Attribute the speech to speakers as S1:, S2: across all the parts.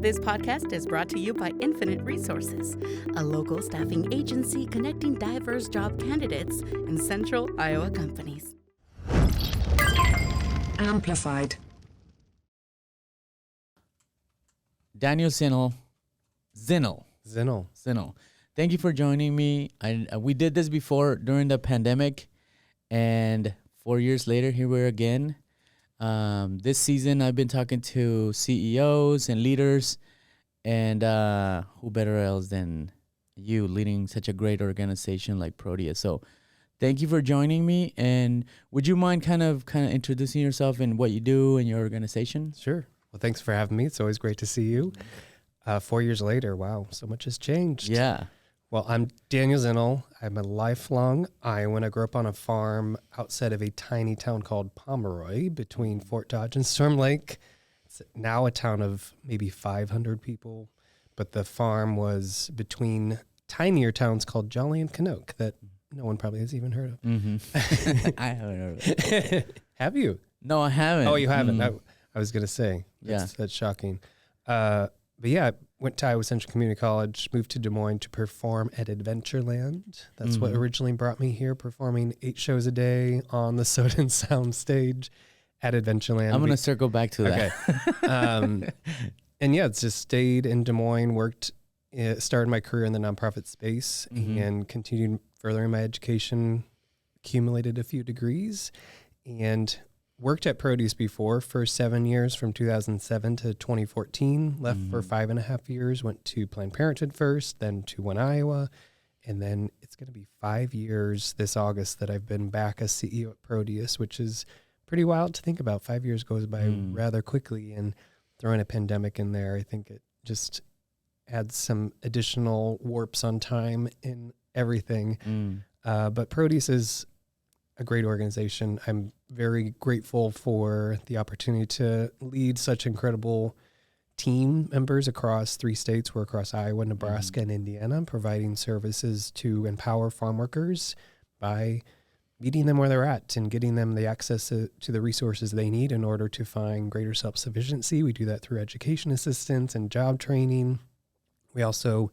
S1: This podcast is brought to you by Infinite Resources, a local staffing agency connecting diverse job candidates in central Iowa companies.
S2: Amplified.
S3: Daniel Zinnel. Thank you for joining me. We did this before during the pandemic, and 4 years later, here we're again. This season, I've been talking to CEOs and leaders, and who better else than you leading such a great organization like Proteus. So thank you for joining me. And would you mind kind of introducing yourself and what you do in your organization?
S4: Sure. Well, thanks for having me. It's always great to see you. 4 years later, wow, so much has changed.
S3: Yeah.
S4: Well, I'm Daniel Zinnel. I'm a lifelong Iowan. I grew up on a farm outside of a tiny town called Pomeroy between Fort Dodge and Storm Lake. It's now a town of maybe 500 people, but the farm was between tinier towns called Jolly and Canoke that no one probably has even heard of.
S3: Mm-hmm. I haven't heard of it.
S4: Have you?
S3: No, I haven't.
S4: Oh, you haven't? I was going to say. That's shocking. But yeah, I went to Iowa Central Community College, moved to Des Moines to perform at Adventureland. That's what originally brought me here, performing 8 shows a day on the Soda and Sound stage at Adventureland.
S3: I'm going to circle back to that.
S4: Okay. And yeah, it's just stayed in Des Moines, started my career in the nonprofit space and continued furthering my education, accumulated a few degrees, and worked at Proteus before for 7 years, from 2007 to 2014, left for 5.5 years, went to Planned Parenthood first, then to One Iowa, and then it's going to be 5 years this August that I've been back as CEO at Proteus, which is pretty wild to think about. 5 years goes by rather quickly, and throwing a pandemic in there, I think it just adds some additional warps on time in everything. But Proteus is a great organization. I'm very grateful for the opportunity to lead such incredible team members across 3 states. We're across Iowa, Nebraska, and Indiana, providing services to empower farm workers by meeting them where they're at and getting them the access to the resources they need in order to find greater self-sufficiency. We do that through education assistance and job training. We also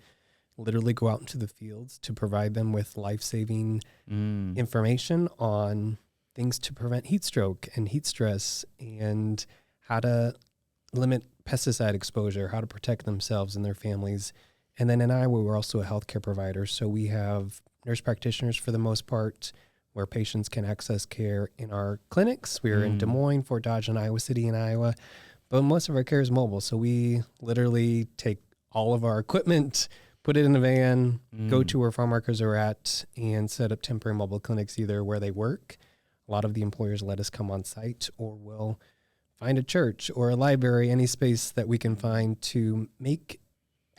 S4: literally go out into the fields to provide them with life-saving information on things to prevent heat stroke and heat stress, and how to limit pesticide exposure, how to protect themselves and their families. And then in Iowa, we're also a healthcare provider. So we have nurse practitioners for the most part, where patients can access care in our clinics. We are in Des Moines, Fort Dodge, and Iowa City in Iowa, but most of our care is mobile. So we literally take all of our equipment, put it in a van, go to where farm workers are at, and set up temporary mobile clinics either where they work. A lot of the employers let us come on site, or we'll find a church or a library, any space that we can find to make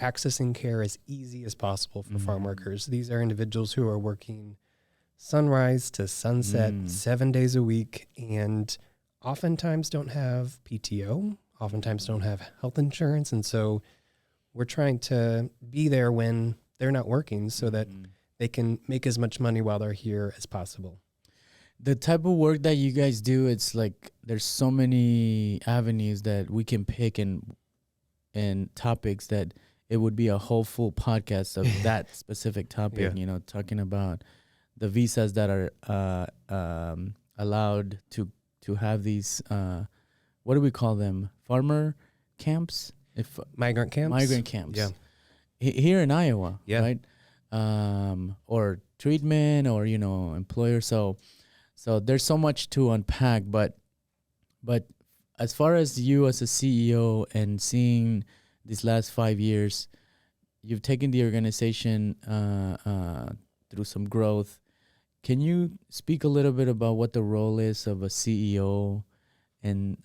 S4: accessing care as easy as possible for farm workers. These are individuals who are working sunrise to sunset 7 days a week, and oftentimes don't have PTO, oftentimes don't have health insurance, and so we're trying to be there when they're not working so that they can make as much money while they're here as possible.
S3: The type of work that you guys do, it's like there's so many avenues that we can pick and topics that it would be a whole full podcast of that specific topic, talking about the visas that are allowed to have these, what do we call them? Farmer camps?
S4: Migrant camps?
S3: Yeah. Here in Iowa, right? Or treatment, or, employer. So there's so much to unpack, but as far as you as a CEO and seeing these last 5 years, you've taken the organization through some growth. Can you speak a little bit about what the role is of a CEO in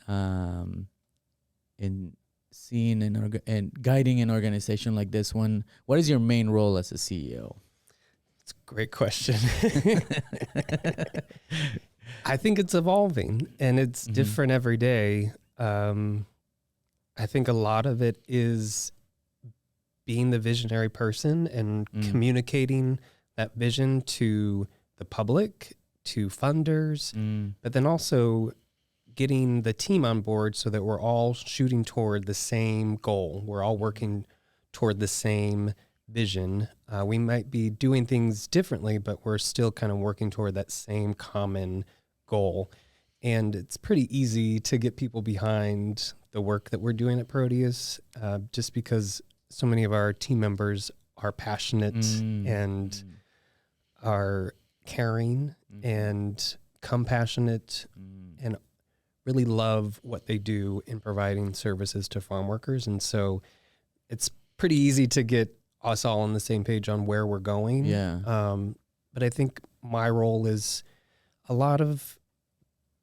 S3: seeing and guiding an organization like this one? What is your main role as a CEO?
S4: It's a great question. I think it's evolving, and it's different every day. I think a lot of it is being the visionary person and communicating that vision to the public, to funders, but then also getting the team on board so that we're all shooting toward the same goal. We're all working toward the same vision. We might be doing things differently, but we're still kind of working toward that same common goal. And it's pretty easy to get people behind the work that we're doing at Proteus, just because so many of our team members are passionate and are caring and compassionate and really love what they do in providing services to farm workers. And so it's pretty easy to get us all on the same page on where we're going.
S3: Yeah.
S4: But I think my role is a lot of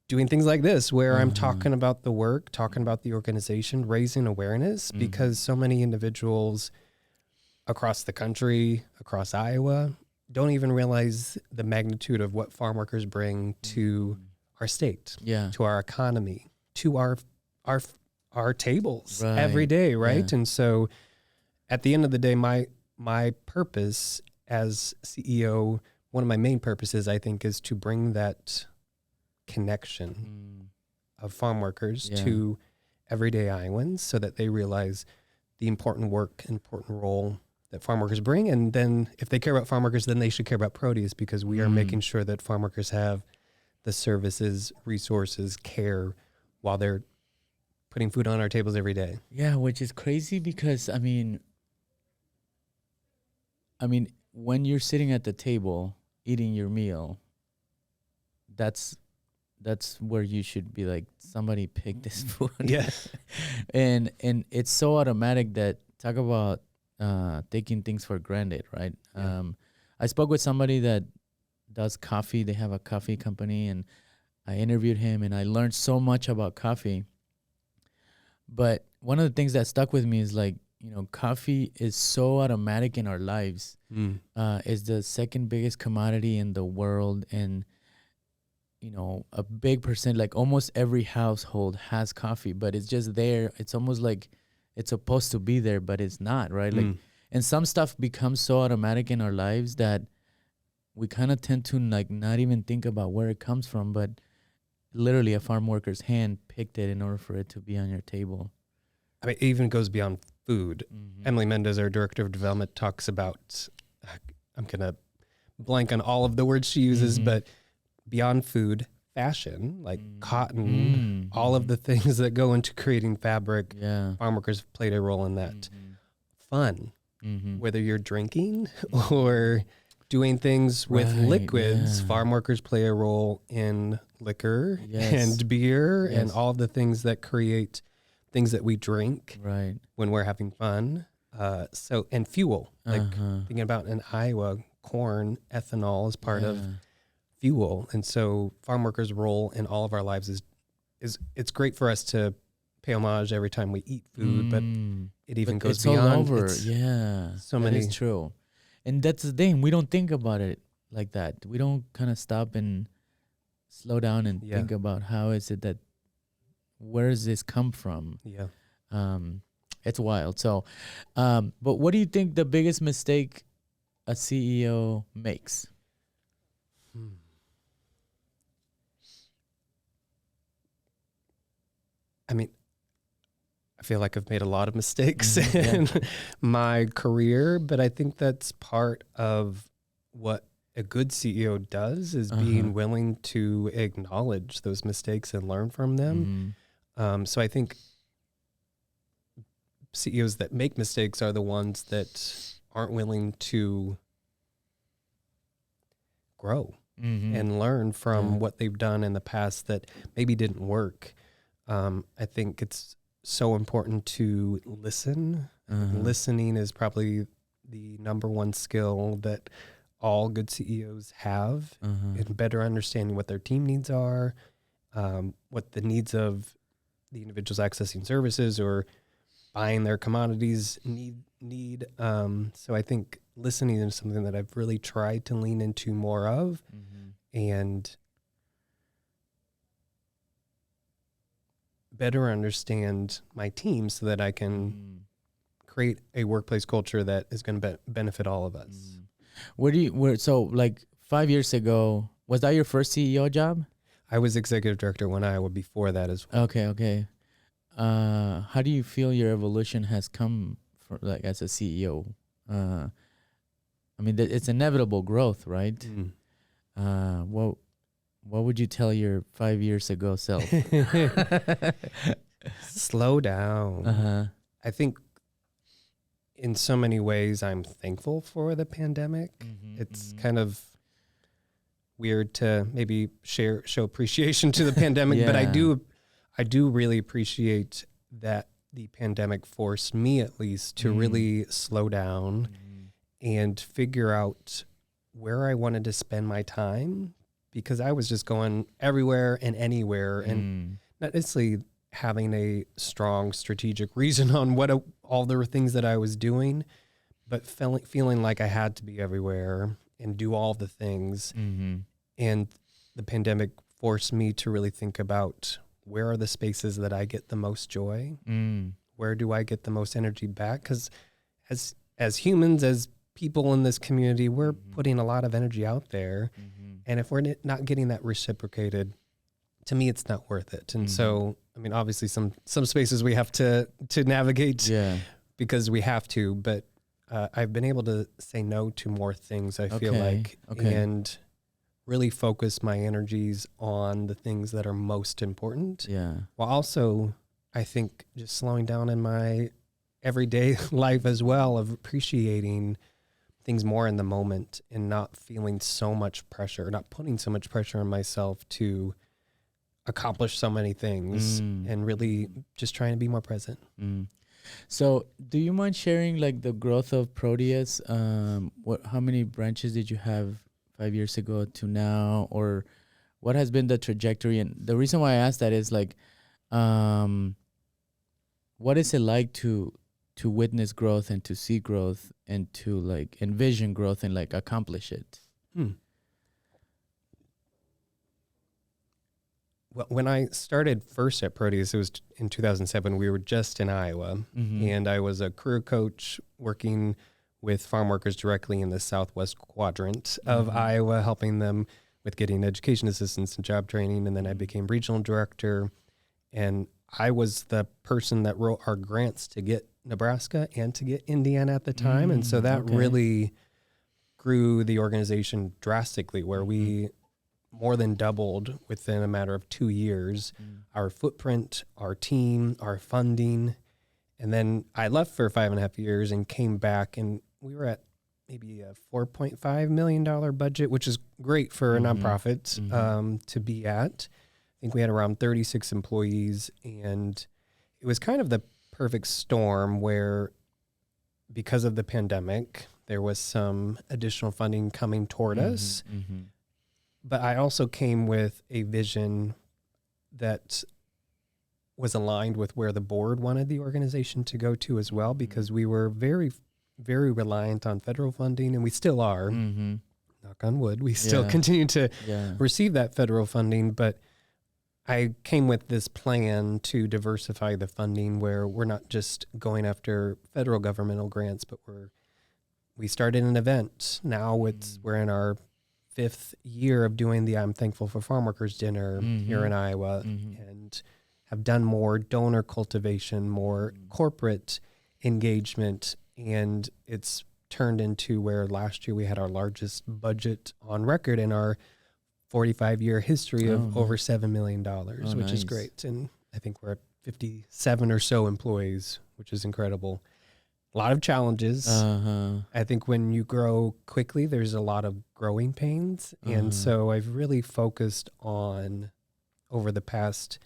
S4: doing things like this, where I'm talking about the work, talking about the organization, raising awareness, because so many individuals across the country, across Iowa, don't even realize the magnitude of what farm workers bring to our state, to our economy, to our tables every day, right? And so at the end of the day, my purpose as CEO, one of my main purposes, I think, is to bring that connection of farm workers to everyday Iowans so that they realize the important work, important role that farm workers bring. And then if they care about farm workers, then they should care about Proteus, because we are making sure that farm workers have the services, resources, care while they're putting food on our tables every day.
S3: Yeah, which is crazy because, I mean, when you're sitting at the table eating your meal, that's where you should be like, somebody pick this food.
S4: Yeah.
S3: and it's so automatic that, talk about taking things for granted, right?
S4: Yeah.
S3: I spoke with somebody that does coffee. They have a coffee company, and I interviewed him, and I learned so much about coffee. But one of the things that stuck with me is, like, you know, coffee is so automatic in our lives. It's the second biggest commodity in the world, and you know, a big percent, like almost every household has coffee, but it's just there. It's almost like it's supposed to be there, but it's not, right? Like, and some stuff becomes so automatic in our lives that we kind of tend to like not even think about where it comes from, but literally a farm worker's hand picked it in order for it to be on your table.
S4: I mean, it even goes beyond food. Emily Mendez, our director of development, talks about, I'm going to blank on all of the words she uses, but beyond food, fashion, like cotton, all of the things that go into creating fabric, farm workers played a role in that. Fun, whether you're drinking or doing things with liquids, farm workers play a role in liquor and beer and all of the things that create things that we drink when we're having fun. So, and fuel, like thinking about in Iowa, corn, ethanol is part of fuel. And so farm workers' role in all of our lives is it's great for us to pay homage every time we eat food, but it even goes beyond.
S3: All over.
S4: So many.
S3: It's true. And that's the thing. We don't think about it like that. We don't kind of stop and slow down and think about how is it that, where does this come from? It's wild. So, but what do you think the biggest mistake a CEO makes?
S4: I mean, I feel like I've made a lot of mistakes in my career, but I think that's part of what a good CEO does, is being willing to acknowledge those mistakes and learn from them. So I think CEOs that make mistakes are the ones that aren't willing to grow and learn from what they've done in the past that maybe didn't work. I think it's so important to listen. Listening is probably the number one skill that all good CEOs have, and better understanding what their team needs are, what the needs of the individuals accessing services or buying their commodities need. So I think listening is something that I've really tried to lean into more of, and better understand my team so that I can create a workplace culture that is going to benefit all of us.
S3: So like 5 years ago, was that your first CEO job?
S4: I was executive director when Iowa before that as well.
S3: Okay. How do you feel your evolution has come for, like, as a CEO? I mean, it's inevitable growth, right? What would you tell your 5 years ago self?
S4: Slow down. I think in so many ways I'm thankful for the pandemic. It's kind of weird to maybe show appreciation to the pandemic, but I do really appreciate that the pandemic forced me, at least, to really slow down and figure out where I wanted to spend my time, because I was just going everywhere and anywhere and not necessarily having a strong strategic reason on all the things that I was doing, but feeling like I had to be everywhere and do all the things. And the pandemic forced me to really think about, where are the spaces that I get the most joy? Where do I get the most energy back? Because as humans, as people in this community, we're putting a lot of energy out there. And if we're not getting that reciprocated, to me, it's not worth it. And so, I mean, obviously some spaces we have to navigate because we have to, but I've been able to say no to more things, I feel like, and really focus my energies on the things that are most important. While also, I think, just slowing down in my everyday life as well, of appreciating things more in the moment and not feeling so much pressure, not putting so much pressure on myself to accomplish so many things, and really just trying to be more present.
S3: So do you mind sharing, like, the growth of Proteus? How many branches did you have 5 years ago to now, or what has been the trajectory? And the reason why I asked that is, like, what is it like to witness growth and to see growth and to, like, envision growth and, like, accomplish it?
S4: Well, when I started first at Proteus, it was in 2007. We were just in Iowa, and I was a career coach working with farm workers directly in the southwest quadrant of Iowa, helping them with getting education assistance and job training. And then I became regional director, and I was the person that wrote our grants to get Nebraska and to get Indiana at the time. And so that really grew the organization drastically, where we more than doubled within a matter of 2 years, our footprint, our team, our funding. And then I left for 5.5 years and came back, and we were at maybe a $4.5 million budget, which is great for a nonprofit to be at. I think we had around 36 employees, and it was kind of the perfect storm where, because of the pandemic, there was some additional funding coming toward us. But I also came with a vision that was aligned with where the board wanted the organization to go to as well, because we were very, very reliant on federal funding, and we still are. Knock on wood. We still continue to receive that federal funding, but I came with this plan to diversify the funding, where we're not just going after federal governmental grants, but we started an event. Now we're in our 5th year of doing the I'm Thankful for Farm Workers dinner here in Iowa, and have done more donor cultivation, more corporate engagement, and it's turned into where last year we had our largest budget on record in our 45-year history of over $7 million, which is great. And I think we're at 57 or so employees, which is incredible. A lot of challenges. I think when you grow quickly, there's a lot of growing pains. And so I've really focused on, over the past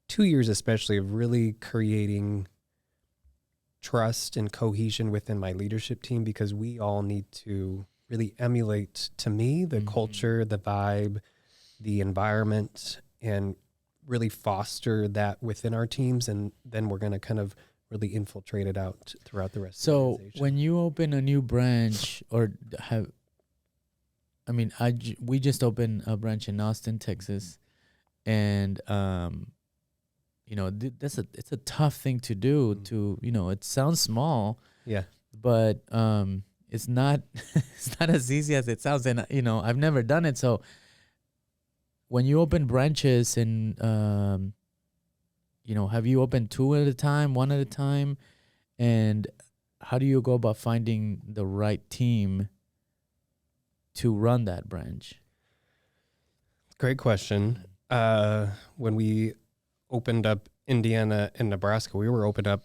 S4: 2 years especially, of really creating trust and cohesion within my leadership team, because we all need to really emulate, to me, the culture, the vibe, the environment, and really foster that within our teams. And then we're going to kind of really infiltrate it out throughout the rest of the organization. So
S3: when you open a new branch, or we just opened a branch in Austin, Texas, and it's a tough thing to do. To it sounds small, but it's not it's not as easy as it sounds. And I've never done it, so when you open branches and have you opened 2 at a time, 1 at a time, and how do you go about finding the right team to run that branch?
S4: Great question. When we opened up Indiana and Nebraska, we were opened up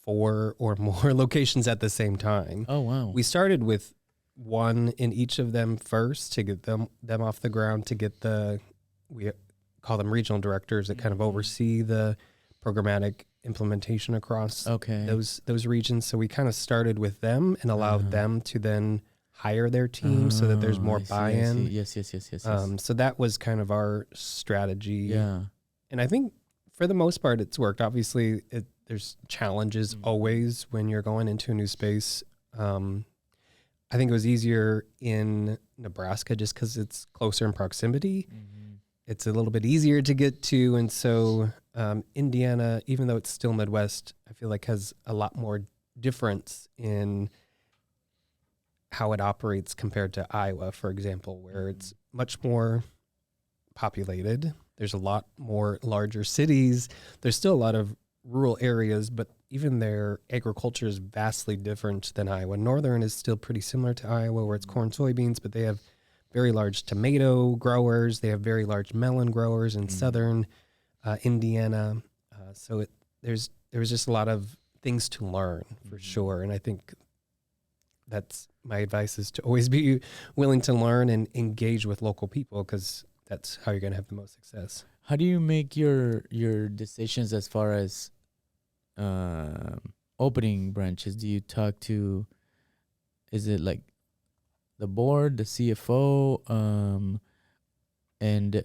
S4: 4 or more locations at the same time.
S3: Oh, wow.
S4: We started with 1 in each of them first to get them off the ground, to get we call them regional directors that kind of oversee the programmatic implementation across those regions. So we kind of started with them and allowed them to then hire their team so that there's more buy-in.
S3: Yes.
S4: So that was kind of our strategy.
S3: Yeah.
S4: And I think for the most part, it's worked. Obviously, there's challenges always when you're going into a new space. I think it was easier in Nebraska just because it's closer in proximity. It's a little bit easier to get to. And so Indiana, even though it's still Midwest, I feel like has a lot more difference in how it operates compared to Iowa, for example, where it's much more populated. There's a lot more larger cities. There's still a lot of rural areas, but even their agriculture is vastly different than Iowa. Northern is still pretty similar to Iowa, where it's corn, soybeans, but they have very large tomato growers. They have very large melon growers in southern Indiana. So there was just a lot of things to learn for sure. And I think that's my advice, is to always be willing to learn and engage with local people, because that's how you're going to have the most success.
S3: How do you make your decisions as far as opening branches? Do you talk to, is it like the board, the CFO, and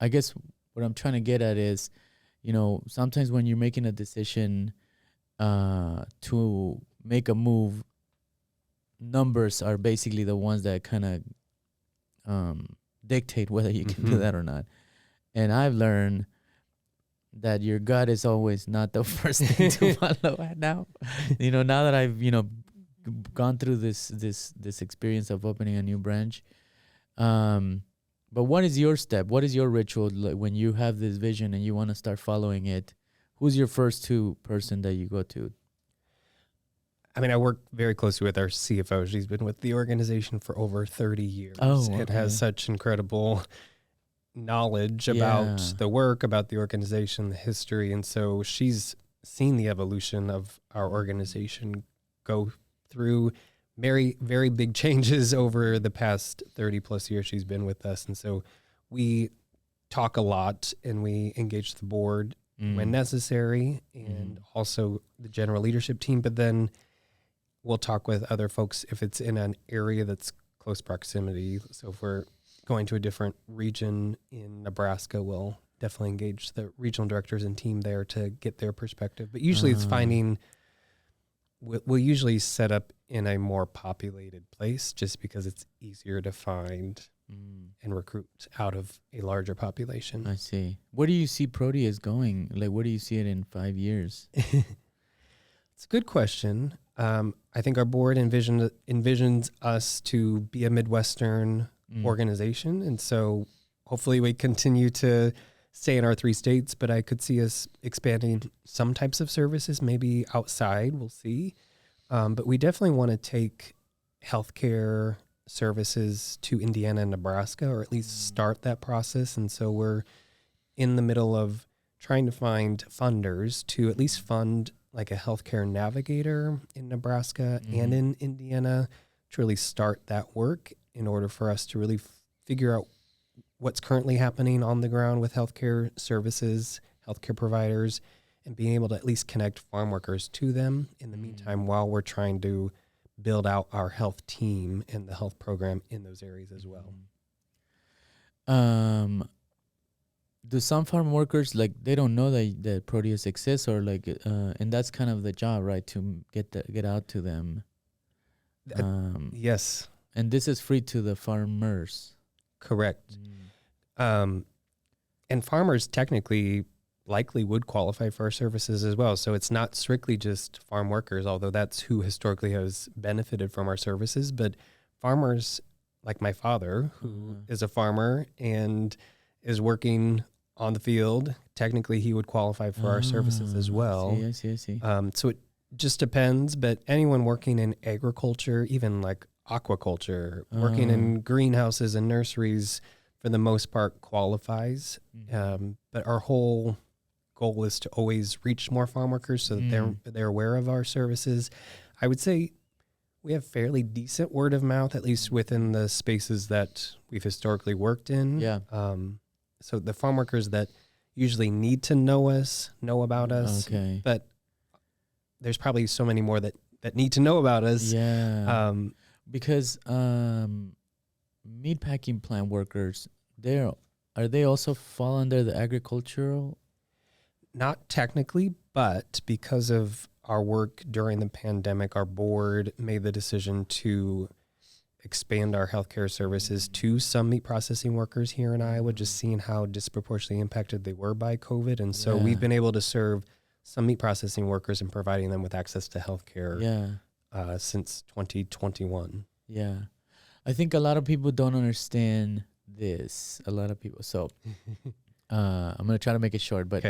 S3: I guess what I'm trying to get at is, sometimes when you're making a decision to make a move, numbers are basically the ones that kind of dictate whether you can do that or not. And I've learned that your gut is always not the first thing to follow. Now that I've gone through this experience of opening a new branch, but what is your step? What is your ritual when you have this vision and you want to start following it? Who's your first person that you go to?
S4: I mean, I work very closely with our CFO. She's been with the organization for over 30 years.
S3: And
S4: has such incredible knowledge about the work, about the organization, the history. And so she's seen the evolution of our organization go through very, very big changes over the past 30 plus years she's been with us. And so we talk a lot and we engage the board when necessary, and also the general leadership team. But then we'll talk with other folks if it's in an area that's close proximity. So if we're going to a different region in Nebraska, we'll definitely engage the regional directors and team there to get their perspective. But usually it's finding, we'll usually set up in a more populated place just because it's easier to find and recruit out of a larger population.
S3: I see. Where do you see Proteus going? Like, where do you see it in 5 years?
S4: It's a good question. I think our board envisions us to be a Midwestern organization. And so hopefully we continue to stay in our 3 states, but I could see us expanding some types of services, maybe outside, we'll see. But we definitely want to take healthcare services to Indiana and Nebraska, or at least start that process. And so we're in the middle of trying to find funders to at least fund like a healthcare navigator in Nebraska and in Indiana to really start that work in order for us to really figure out what's currently happening on the ground with healthcare services, healthcare providers, and being able to at least connect farm workers to them in the meantime while we're trying to build out our health team and the health program in those areas as well.
S3: Do some farm workers, like, they don't know that Proteus exists, or like, and that's kind of the job, right? To get out to them.
S4: Yes.
S3: And this is free to the farmers.
S4: Correct. And farmers technically likely would qualify for our services as well. So it's not strictly just farm workers, although that's who historically has benefited from our services, but farmers like my father, who is a farmer and is working on the field. Technically, he would qualify for our services as well.
S3: I see.
S4: So it just depends, but anyone working in agriculture, even like aquaculture, working in greenhouses and nurseries, for the most part, qualifies. But our whole goal is to always reach more farm workers so that they're aware of our services. I would say we have fairly decent word of mouth, at least within the spaces that we've historically worked in.
S3: Yeah.
S4: So the farm workers that usually need to know us, know about us.
S3: Okay.
S4: But there's probably so many more that need to know about us.
S3: Yeah. Because meatpacking plant workers, are they also fall under the agricultural?
S4: Not technically, but because of our work during the pandemic, our board made the decision to expand our healthcare services to some meat processing workers here in Iowa, just seeing how disproportionately impacted they were by COVID. And so we've been able to serve some meat processing workers and providing them with access to healthcare since 2021.
S3: Yeah. I think a lot of people don't understand this. A lot of people. So I'm going to try to make it short, but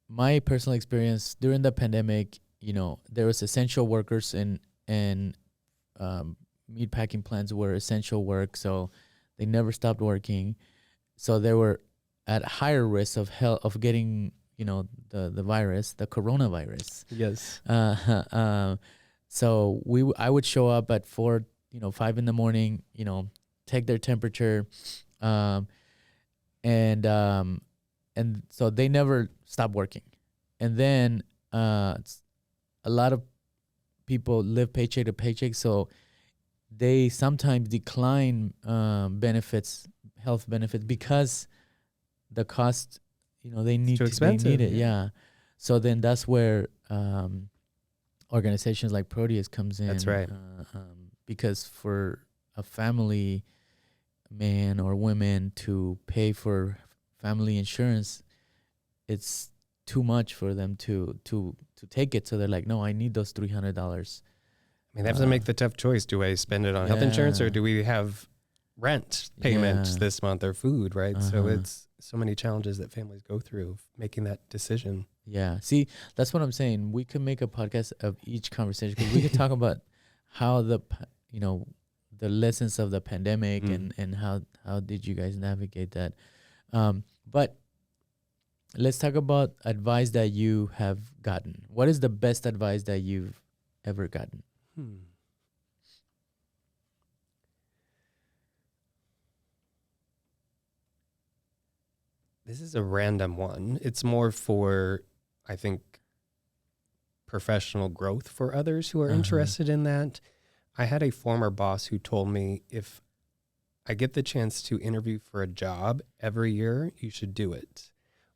S3: my personal experience during the pandemic, there was essential workers and meatpacking plants were essential work, so they never stopped working. So they were at higher risk of getting, the virus, the coronavirus.
S4: Yes.
S3: So I would show up at 5 in the morning, take their temperature, and so they never stopped working. And then a lot of people live paycheck to paycheck, so they sometimes decline benefits, health benefits, because the cost, they need it. Yeah. So then that's where organizations like Proteus comes in.
S4: That's right.
S3: Because for a family man or women to pay for family insurance, it's too much for them to take it. So they're like, no, I need those $300.
S4: I mean, they have to make the tough choice. Do I spend it on health insurance, or do we have rent payment this month, or food, right? So it's so many challenges that families go through making that decision.
S3: Yeah. See, that's what I'm saying. We could make a podcast of each conversation, because we could talk about how the lessons of the pandemic and how did you guys navigate that. But let's talk about advice that you have gotten. What is the best advice that you've ever gotten?
S4: This is a random one. It's more for, I think, professional growth for others who are interested in that. I had a former boss who told me, if I get the chance to interview for a job every year, you should do it.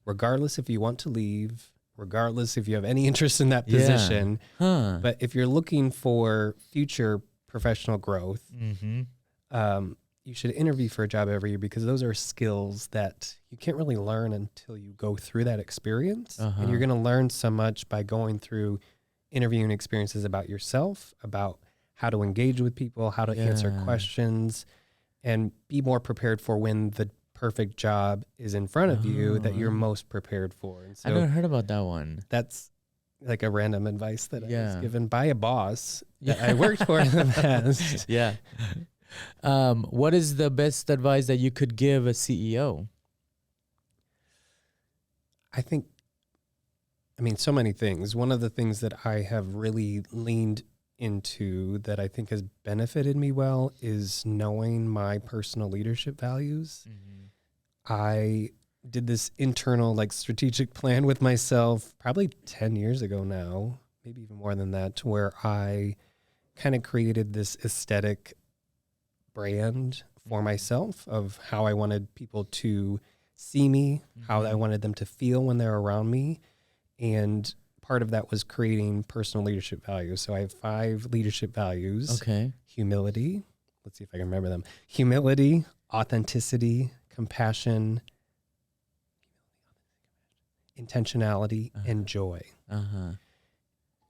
S4: Regardless if you want to leave, regardless if you have any interest in that position. But if you're looking for future professional growth, you should interview for a job every year, because those are skills that you can't really learn until you go through that experience. And you're going to learn so much by going through interviewing experiences about yourself, about how to engage with people, how to answer questions, and be more prepared for when the perfect job is in front of you that you're most prepared for. And so
S3: I never heard about that one.
S4: That's like a random advice that I was given by a boss that I worked for in the past.
S3: What is the best advice that you could give a CEO?
S4: I mean, so many things. One of the things that I have really leaned into that I think has benefited me well is knowing my personal leadership values. I did this internal strategic plan with myself probably 10 years ago now, maybe even more than that, where I kind of created this aesthetic brand for myself of how I wanted people to see me, how I wanted them to feel when they're around me. And part of that was creating personal leadership values. So I have 5 leadership values.
S3: Okay.
S4: Humility. Let's see if I can remember them. Humility, authenticity, compassion, intentionality, and joy.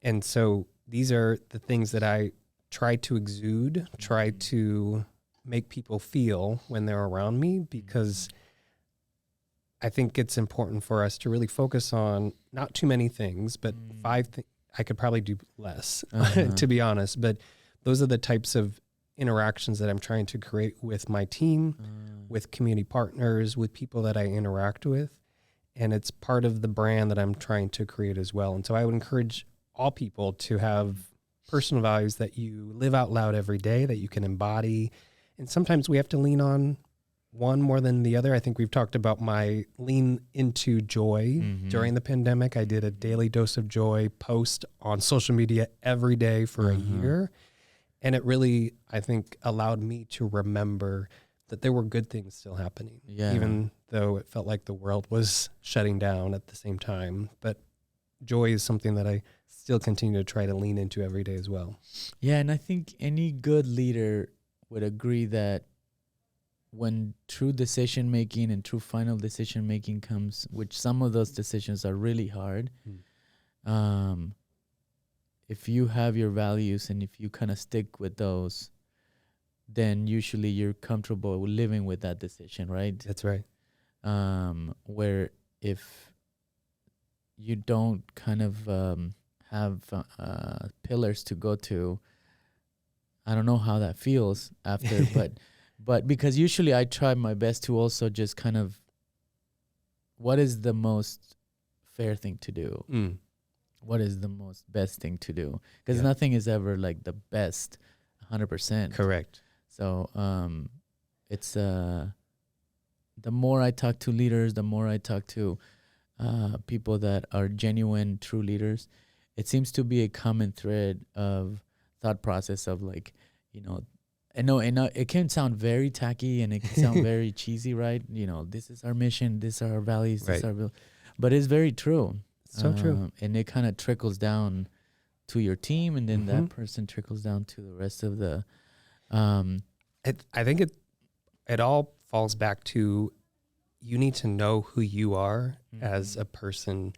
S4: And so these are the things that I try to exude, try to make people feel when they're around me, because I think it's important for us to really focus on not too many things, but I could probably do less, to be honest. But those are the types of interactions that I'm trying to create with my team, with community partners, with people that I interact with. And it's part of the brand that I'm trying to create as well. And so I would encourage all people to have personal values that you live out loud every day, that you can embody. And sometimes we have to lean on one more than the other. I think we've talked about my lean into joy during the pandemic. I did a daily dose of joy post on social media every day for a year. And it really, I think, allowed me to remember that there were good things still happening, even though it felt like the world was shutting down at the same time. But joy is something that I still continue to try to lean into every day as well.
S3: Yeah, and I think any good leader would agree that when true decision making and true final decision making comes, which some of those decisions are really hard, if you have your values and if you kind of stick with those, then usually you're comfortable with living with that decision, right?
S4: That's right.
S3: Where if you don't kind of have pillars to go to, I don't know how that feels after, but because usually I try my best to also just kind of, what is the most fair thing to do? What is the most best thing to do? Because nothing is ever like the best 100%.
S4: Correct.
S3: So it's the more I talk to leaders, the more I talk to people that are genuine, true leaders, it seems to be a common thread of thought process of like, you know, I know it can sound very tacky and it can sound very cheesy, right? You know, this is our mission, these are our values, this is our but it's very true.
S4: So true.
S3: And it kind of trickles down to your team, and then that person trickles down to the rest of the.
S4: I think it all falls back to, you need to know who you are as a person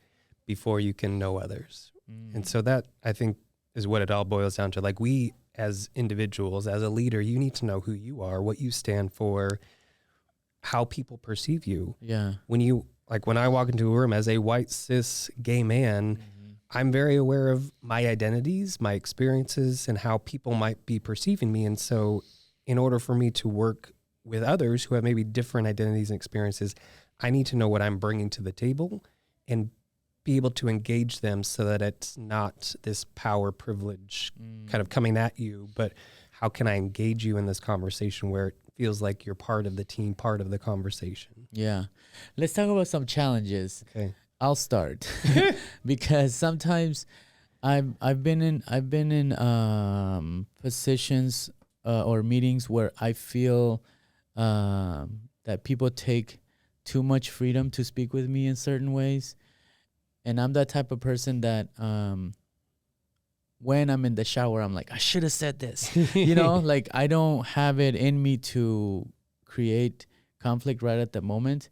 S4: before you can know others. And so that, I think, is what it all boils down to. Like, we as individuals, as a leader, you need to know who you are, what you stand for, how people perceive you.
S3: Yeah.
S4: When I walk into a room as a white, cis, gay man, I'm very aware of my identities, my experiences, and how people might be perceiving me. And so in order for me to work with others who have maybe different identities and experiences, I need to know what I'm bringing to the table and be able to engage them so that it's not this power privilege kind of coming at you, but how can I engage you in this conversation where it feels like you're part of the team, part of the conversation?
S3: Yeah. Let's talk about some challenges.
S4: Okay.
S3: I'll start because sometimes I've been in positions or meetings where I feel that people take too much freedom to speak with me in certain ways, and I'm that type of person that when I'm in the shower, I'm like, I should have said this, you know, like I don't have it in me to create conflict right at the moment.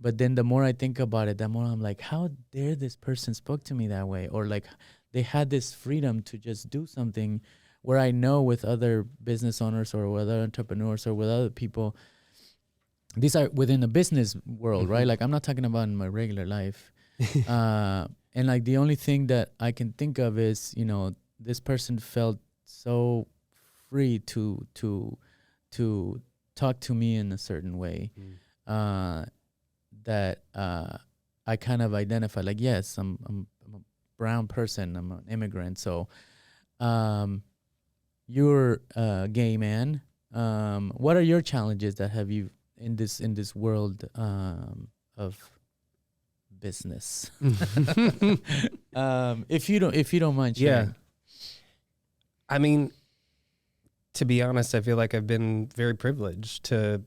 S3: But then the more I think about it, the more I'm like, how dare this person spoke to me that way? Or like they had this freedom to just do something where I know with other business owners or with other entrepreneurs or with other people, these are within the business world, right? Like I'm not talking about in my regular life. And like the only thing that I can think of is, you know, this person felt so free to talk to me in a certain way. That I kind of identify, like, yes, I'm a brown person, I'm an immigrant, so you're a gay man. What are your challenges that have you in this world of business? If you don't mind sharing.
S4: Yeah. I mean, to be honest, I feel like I've been very privileged to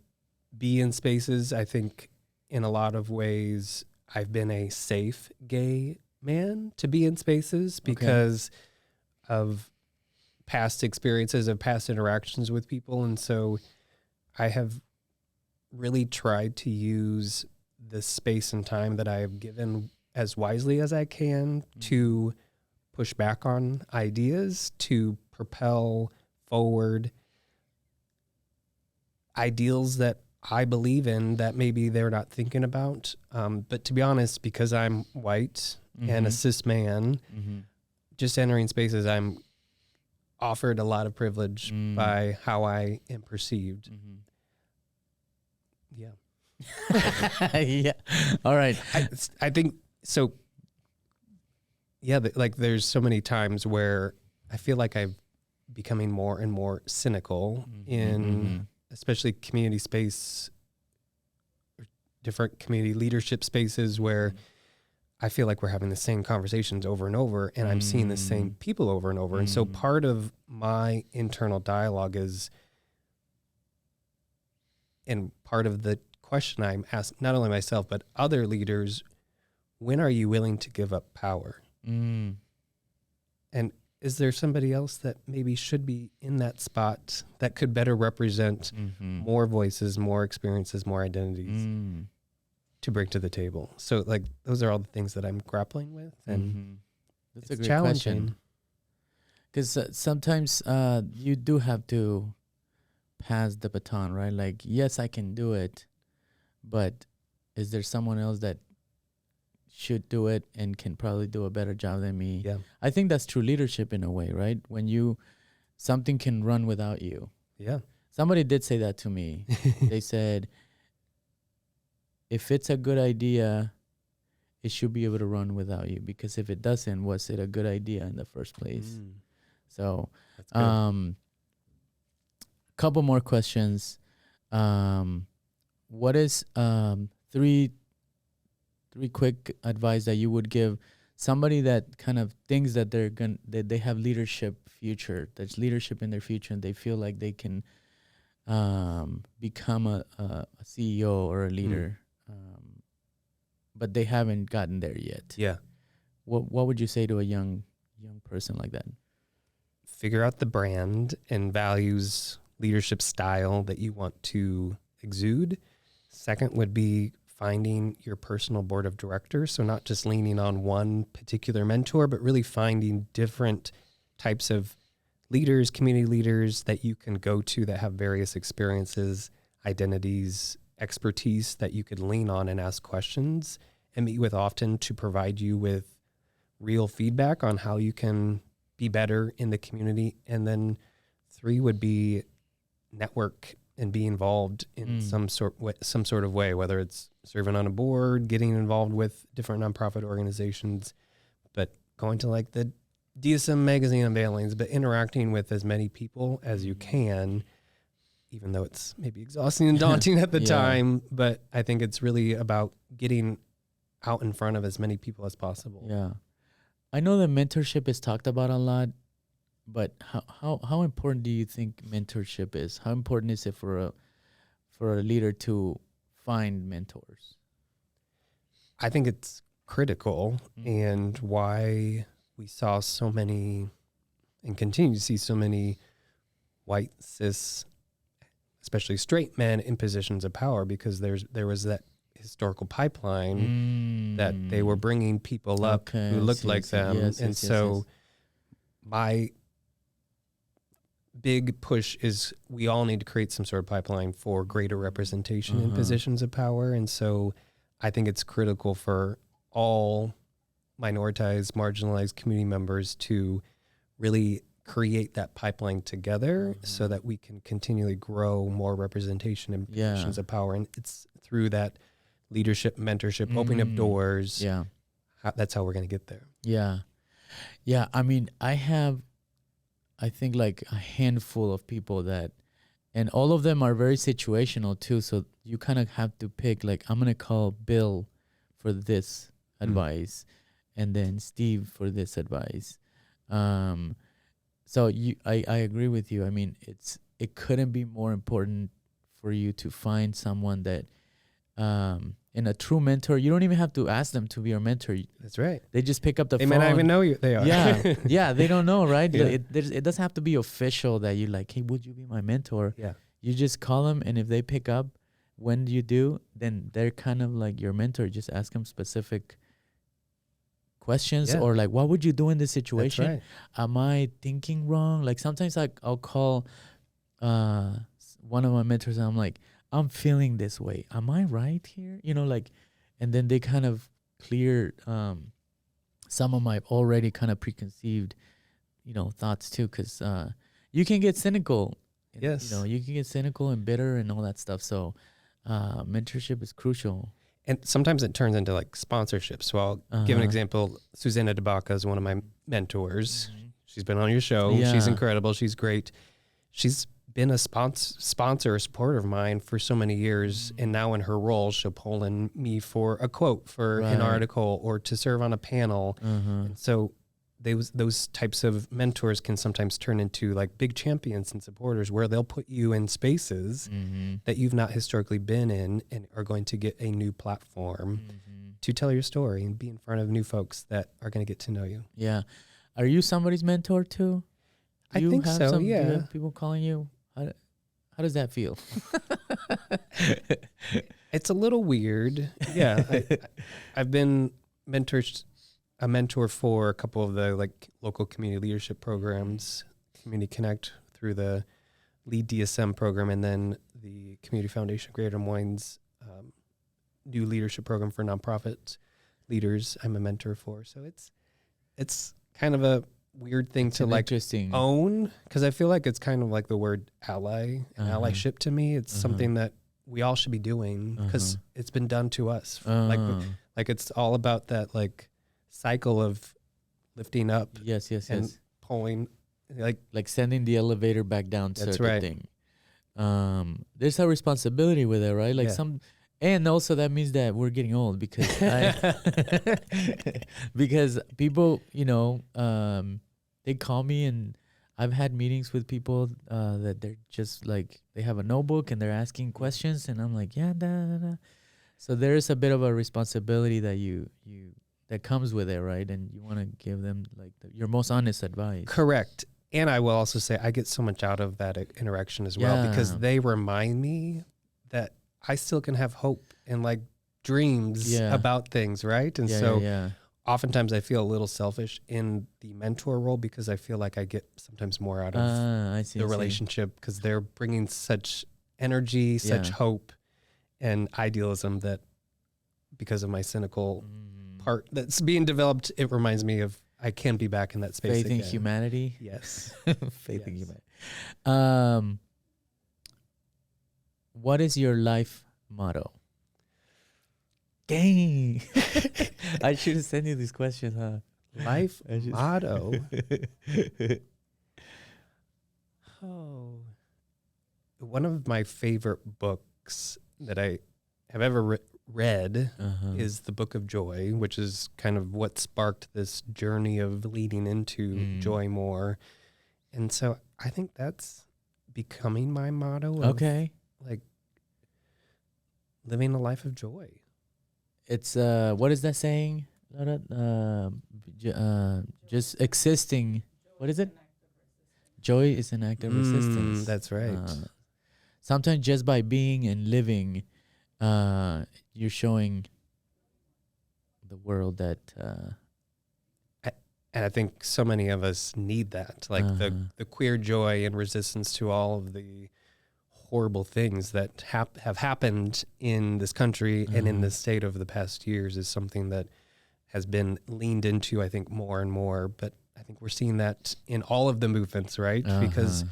S4: be in spaces. I think in a lot of ways, I've been a safe gay man to be in spaces because of past experiences, of past interactions with people. And so I have really tried to use the space and time that I have given as wisely as I can to push back on ideas, to propel forward ideals that I believe in that maybe they're not thinking about. But to be honest, because I'm white and a cis man, just entering spaces, I'm offered a lot of privilege by how I am perceived. Yeah.
S3: Yeah. All right.
S4: I think so. Yeah. Like there's so many times where I feel like I'm becoming more and more cynical in especially community space, different community leadership spaces where I feel like we're having the same conversations over and over, and I'm seeing the same people over and over. And so part of my internal dialogue is, and part of the question I'm asking, not only myself, but other leaders, when are you willing to give up power? And is there somebody else that maybe should be in that spot that could better represent more voices, more experiences, more identities to bring to the table? So like, those are all the things that I'm grappling with. And
S3: that's a great question. Because sometimes you do have to pass the baton, right? Like, yes, I can do it, but is there someone else that should do it and can probably do a better job than me?
S4: Yeah.
S3: I think that's true leadership in a way, right? When something can run without you.
S4: Yeah.
S3: Somebody did say that to me. They said, if it's a good idea, it should be able to run without you, because if it doesn't, was it a good idea in the first place? So, couple more questions. What is three quick advice that you would give somebody that kind of thinks that they have leadership future, there's leadership in their future, and they feel like they can become a CEO or a leader, but they haven't gotten there yet?
S4: Yeah.
S3: What would you say to a young person like that?
S4: Figure out the brand and values, leadership style that you want to exude. Second would be finding your personal board of directors. So not just leaning on one particular mentor, but really finding different types of leaders, community leaders that you can go to that have various experiences, identities, expertise that you could lean on and ask questions and meet with often to provide you with real feedback on how you can be better in the community. And then 3 would be network and be involved in some sort of way, whether it's serving on a board, getting involved with different nonprofit organizations, but going to like the DSM magazine unveilings, but interacting with as many people as you can, even though it's maybe exhausting and daunting at the time. But I think it's really about getting out in front of as many people as possible.
S3: Yeah. I know that mentorship is talked about a lot, but how important do you think mentorship is? How important is it for a leader to find mentors?
S4: I think it's critical, and why we saw so many and continue to see so many white, cis, especially straight men in positions of power, because there was that historical pipeline that they were bringing people up who looked like them. My big push is we all need to create some sort of pipeline for greater representation in positions of power. And so I think it's critical for all minoritized, marginalized community members to really create that pipeline together so that we can continually grow more representation in positions of power. And it's through that leadership, mentorship, opening up doors.
S3: Yeah.
S4: That's how we're going to get there.
S3: Yeah. Yeah. I mean, I think like a handful of people that, and all of them are very situational too. So you kind of have to pick, like, I'm going to call Bill for this advice and then Steve for this advice. So I agree with you. I mean, it couldn't be more important for you to find someone that, and a true mentor, you don't even have to ask them to be your mentor.
S4: That's right.
S3: They just pick up the phone.
S4: They may not even know you. They are.
S3: Yeah. Yeah. They don't know, right?
S4: Yeah.
S3: It doesn't have to be official that you're like, hey, would you be my mentor?
S4: Yeah.
S3: You just call them, and if they pick up when you do, then they're kind of like your mentor. Just ask them specific questions or like, what would you do in this situation?
S4: That's right.
S3: Am I thinking wrong? Like sometimes I'll call one of my mentors, I'm like, I'm feeling this way. Am I right here? You know, like, and then they kind of cleared some of my already kind of preconceived, you know, thoughts too, because you can get cynical.
S4: Yes.
S3: You know, you can get cynical and bitter and all that stuff. So mentorship is crucial.
S4: And sometimes it turns into like sponsorship. So I'll give an example. Susanna DeBaca is one of my mentors. She's been on your show.
S3: Yeah.
S4: She's incredible. She's great. She's been a sponsor, a supporter of mine for so many years. And now in her role, she'll pull in me for a quote for an article or to serve on a panel. And so those types of mentors can sometimes turn into like big champions and supporters where they'll put you in spaces that you've not historically been in and are going to get a new platform to tell your story and be in front of new folks that are going to get to know you.
S3: Yeah. Are you somebody's mentor too?
S4: I think so,
S3: Do you
S4: yeah.
S3: have people calling you? How does that feel?
S4: It's a little weird. Yeah. I've been a mentor for a couple of the like local community leadership programs, Community Connect through the Lead DSM program, and then the Community Foundation of Greater Des Moines new leadership program for nonprofit leaders. I'm a mentor for, so it's kind of a weird thing to like own, because I feel like it's kind of like the word ally and allyship to me. It's something that we all should be doing because it's been done to us. Like it's all about that like cycle of lifting up,
S3: yes,
S4: and pulling,
S3: like sending the elevator back down.
S4: That's
S3: sort of thing. There's a responsibility with it, right? Like and also that means that we're getting old because because people, you know, they call me and I've had meetings with people that they're just like they have a notebook and they're asking questions and I'm like, yeah, da, da, da. So there is a bit of a responsibility that you that comes with it, right? And you want to give them like your most honest advice.
S4: Correct. And I will also say I get so much out of that interaction as well because they remind me that I still can have hope and like dreams about things, right? And oftentimes I feel a little selfish in the mentor role because I feel like I get sometimes more out of the relationship because they're bringing such energy, such hope and idealism that because of my cynical part that's being developed, it reminds me of I can be back in that space
S3: Faith
S4: again.
S3: in humanity.
S4: Yes.
S3: Faith in humanity. What is your life motto? Dang. I should have sent you these questions, huh?
S4: Life motto. One of my favorite books that I have ever read is the Book of Joy, which is kind of what sparked this journey of leading into joy more. And so I think that's becoming my motto. Like living a life of joy.
S3: It's what is that saying? Just existing. What is it? Joy is an act of resistance.
S4: That's right.
S3: Sometimes just by being and living, you're showing the world that.
S4: And I think so many of us need that, like the queer joy and resistance to all of the horrible things that have happened in this country and in the state over the past years is something that has been leaned into, I think, more and more. But I think we're seeing that in all of the movements, right? Because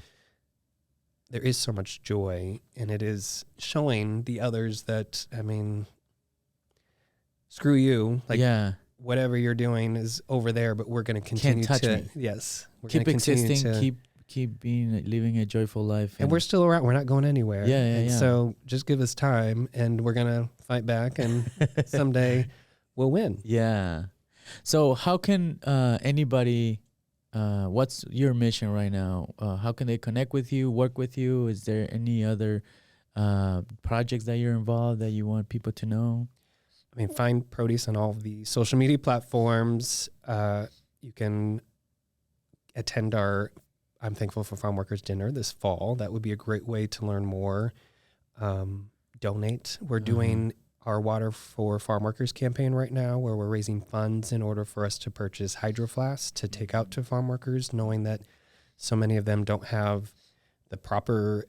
S4: there is so much joy, and it is showing the others that, I mean, screw you. Like, whatever you're doing is over there, but we're going to continue to, we're
S3: keep existing, keep being, living a joyful life.
S4: And we're still around. We're not going anywhere. So just give us time and we're going to fight back and someday we'll win.
S3: Yeah. So how can anybody, what's your mission right now? How can they connect with you, work with you? Is there any other projects that you're involved that you want people to know?
S4: I mean, find Proteus on all of the social media platforms. You can attend our I'm Thankful for Farm Workers dinner this fall. That would be a great way to learn more. Donate. We're doing our Water for Farm Workers campaign right now where we're raising funds in order for us to purchase hydro flasks to take out to farm workers, knowing that so many of them don't have the proper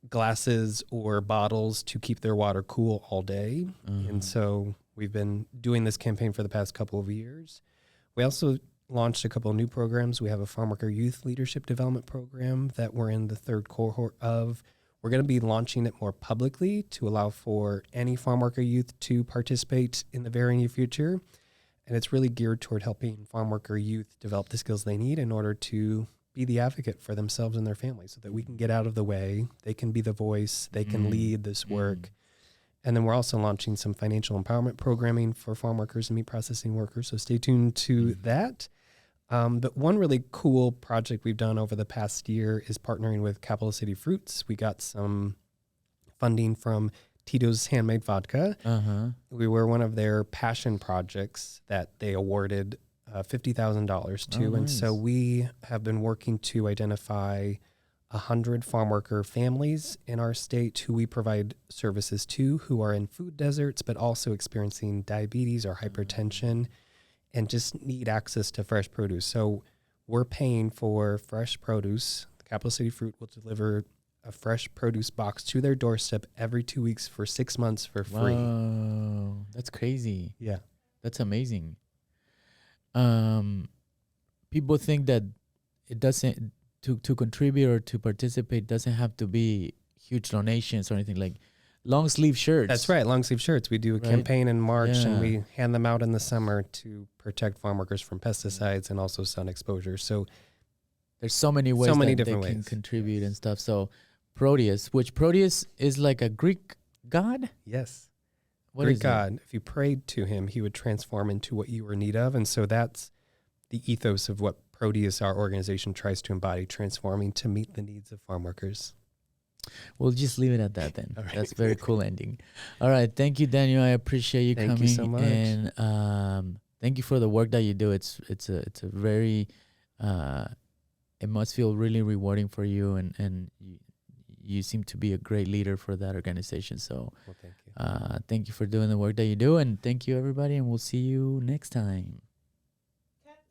S4: glasses or bottles to keep their water cool all day. And so we've been doing this campaign for the past couple of years. We also launched a couple of new programs. We have a farm worker youth leadership development program that we're in the third cohort of. We're going to be launching it more publicly to allow for any farm worker youth to participate in the very near future. And it's really geared toward helping farm worker youth develop the skills they need in order to be the advocate for themselves and their families, so that we can get out of the way. They can be the voice. They can lead this work. And then we're also launching some financial empowerment programming for farm workers and meat processing workers. So stay tuned to that. But one really cool project we've done over the past year is partnering with Capital City Fruits. We got some funding from Tito's Handmade Vodka. We were one of their passion projects that they awarded $50,000 to. And so we have been working to identify 100 farm worker families in our state who we provide services to, who are in food deserts, but also experiencing diabetes or hypertension and just need access to fresh produce. So we're paying for fresh produce. The Capital City Fruit will deliver a fresh produce box to their doorstep every 2 weeks for 6 months for free.
S3: Wow, that's crazy.
S4: Yeah.
S3: That's amazing. People think that it doesn't, to contribute or to participate doesn't have to be huge donations or anything, like long sleeve shirts.
S4: That's right, long sleeve shirts. We do a campaign in March and we hand them out in the summer to protect farm workers from pesticides and also sun exposure. So
S3: there's so many ways that they can contribute and stuff. So Proteus, which Proteus is like a Greek god?
S4: Yes.
S3: What
S4: Greek
S3: is
S4: god. If you prayed to him, he would transform into what you were in need of. And so that's the ethos of what Proteus, our organization, tries to embody, transforming to meet the needs of farm workers.
S3: We'll just leave it at that then.
S4: Right.
S3: That's very cool ending. All right. Thank you, Daniel. I appreciate you coming.
S4: Thank you so much.
S3: And thank you for the work that you do. It's a very, it must feel really rewarding for you, and you seem to be a great leader for that organization. So
S4: Well, thank you.
S3: thank you for doing the work that you do, and thank you, everybody, and we'll see you next time.